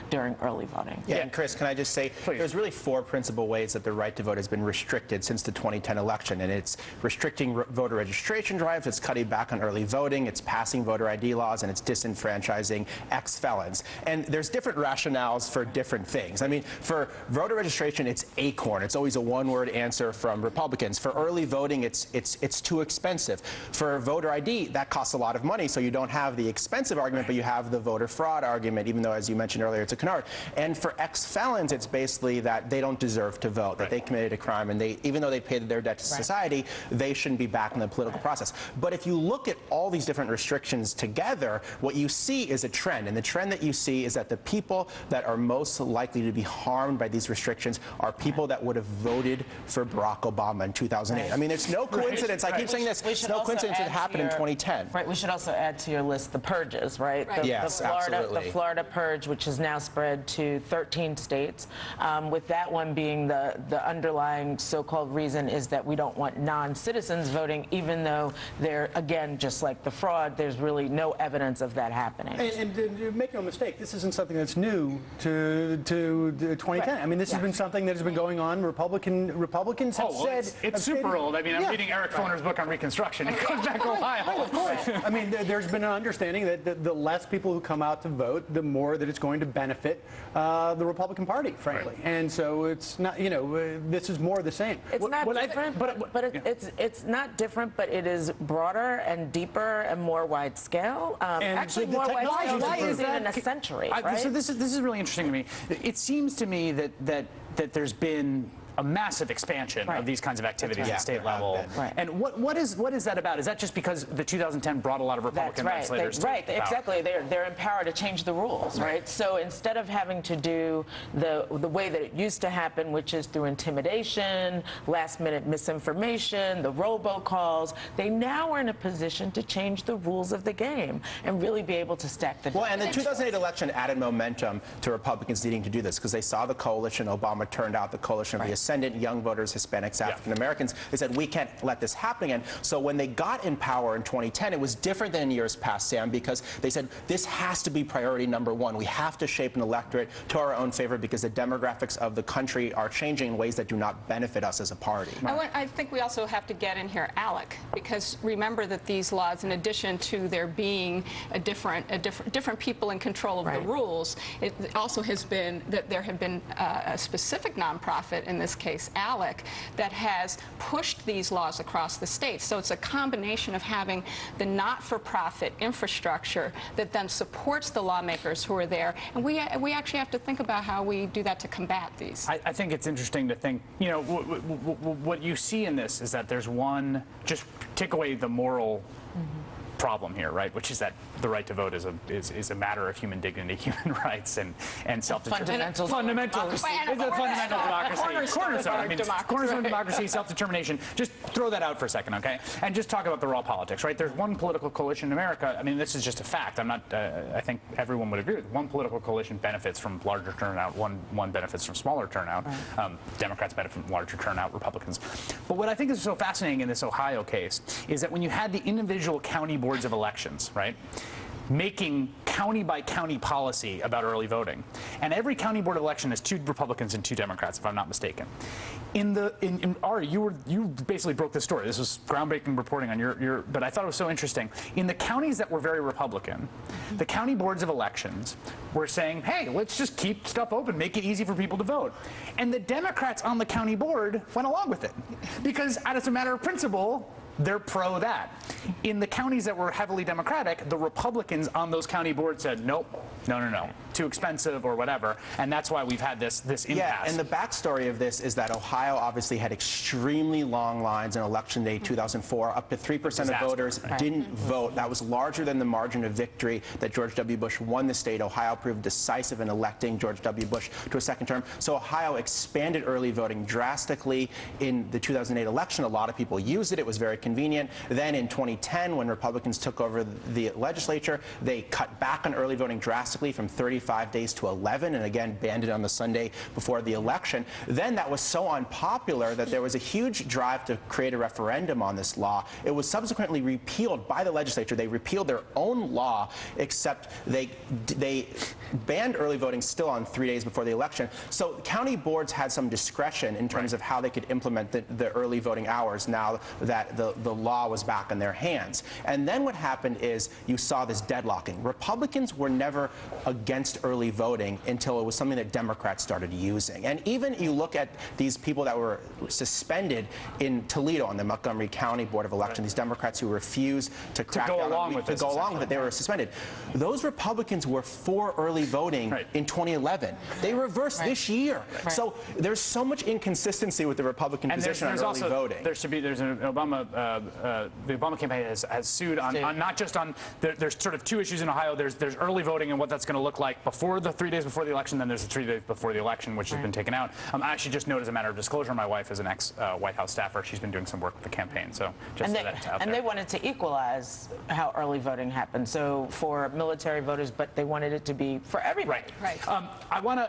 during early voting. Yeah, and Chris, can I just say, there's really four principal ways that the right to vote has been restricted since the 2010 election, and it's restricting voter registration drives, it's cutting back on early voting, it's passing voter ID laws, and it's disenfranchising ex-felons. And there's different rationales for different things. I mean, for voter registration, it's ACORN. It's always a one-word answer from Republicans. For early voting, it's too expensive. For voter ID, that costs a lot of money, so you don't have the expensive argument, but you have the voter fraud argument, even though, as you mentioned earlier, it's a canard. And for ex-felons, it's basically that they don't deserve to vote, that they committed a crime, and even though they paid their debt to society, they shouldn't be back in the political process. But if you look at all these different restrictions together, what you see is a trend. And the trend that you see is that the people that are most likely to be harmed by these restrictions are people that would have voted for Barack Obama in 2008. I mean, it's no coincidence. I keep saying this. It's no coincidence it happened in 2010. Right. We should also add to your list the purges, right? Yes, absolutely. The Florida purge, which is now spread to 13 states, with that one being the underlying so-called reason is that we don't want non-citizens voting, even though they're, again, just like the fraud, there's really no evidence of that happening. And make no mistake, this isn't something that's new to 2010. I mean, this has been something that has been going on. Republicans have said... It's super old. I mean, I'm reading Eric Foner's book on Reconstruction. It goes back a while. Of course. I mean, there's been an understanding that the less people who come out to vote, the more that it's going to benefit the Republican Party, frankly. And so it's not, you know, this is more the same. It's not different, but it's not different, but it is broader and deeper and more wide scale. Actually, more wide scale than we've seen in a century. Right? So this is really interesting to me. It seems to me that there's been a massive expansion of these kinds of activities at state level. And what is that about? Is that just because the 2010 brought a lot of Republican legislators to power? Exactly. They're empowered to change the rules, right? So instead of having to do the way that it used to happen, which is through intimidation, last-minute misinformation, the robocalls, they now are in a position to change the rules of the game and really be able to stack the deck. Well, and the 2008 election added momentum to Republicans needing to do this because they saw the coalition. Obama turned out the coalition of the ascendant young voters, Hispanics, African Americans. They said, we can't let this happen again. So when they got in power in 2010, it was different than in years past, Sam, because they said, this has to be priority number one. We have to shape an electorate to our own favor because the demographics of the country are changing in ways that do not benefit us as a party. I think we also have to get in here ALEC, because remember that these laws, in addition to there being different people in control of the rules, it also has been that there have been a specific nonprofit, in this case ALEC, that has pushed these laws across the states. So it's a combination of having the not-for-profit infrastructure that then supports the lawmakers who are there, and we actually have to think about how we do that to combat these. I think it's interesting to think, you know, what you see in this is that there's one, just take away the moral problem here, right? Which is that the right to vote is a matter of human dignity, human rights, and self-determination. Fundamental democracy. Cornerstone democracy, self-determination. Just throw that out for a second, okay? And just talk about the raw politics, right? There's one political coalition in America. I mean, this is just a fact. I'm not. I think everyone would agree with it. One political coalition benefits from larger turnout. One benefits from smaller turnout. Democrats benefit from larger turnout. Republicans. But what I think is so fascinating in this Ohio case is that when you had the individual county boards of elections, right, making county-by-county policy about early voting, and every county board of election has 2 Republicans and 2 Democrats, if I'm not mistaken. Ari, you basically broke this story. This was groundbreaking reporting on your, but I thought it was so interesting. In the counties that were very Republican, the county boards of elections were saying, hey, let's just keep stuff open, make it easy for people to vote. And the Democrats on the county board went along with it, because as a matter of principle, they're pro that. In the counties that were heavily Democratic, the Republicans on those county boards said, nope, no, too expensive or whatever, and that's why we've had this impasse. Yeah, and the backstory of this is that Ohio obviously had extremely long lines on Election Day 2004. Up to 3% of voters didn't vote. That was larger than the margin of victory that George W. Bush won the state. Ohio proved decisive in electing George W. Bush to a second term. So Ohio expanded early voting drastically in the 2008 election. A lot of people used it. It was very convenient. Then in 2010, when Republicans took over the legislature, they cut back on early voting drastically from 35 35 days to 11, and again banned it on the Sunday before the election. Then that was so unpopular that there was a huge drive to create a referendum on this law. It was subsequently repealed by the legislature. They repealed their own law, except they banned early voting still on 3 days before the election. So county boards had some discretion in terms of how they could implement the early voting hours now that the law was back in their hands. And then what happened is you saw this deadlocking. Republicans were never against early voting until it was something that Democrats started using. And even you look at these people that were suspended in Toledo on the Montgomery County Board of Election, these Democrats who refused to crack down on it, to go along with it, they were suspended. Those Republicans were for early voting in 2011. They reversed this year. So there's so much inconsistency with the Republican position on early voting. There's an Obama, the Obama campaign has sued on not just on, there's sort of two issues in Ohio. There's early voting and what that's going to look like before the 3 days before the election, then there's the 3 days before the election, which has been taken out. I actually just note as a matter of disclosure, my wife is an ex-White House staffer. She's been doing some work with the campaign, so just so that's out there. And they wanted to equalize how early voting happened, so for military voters, but they wanted it to be for everybody. I want to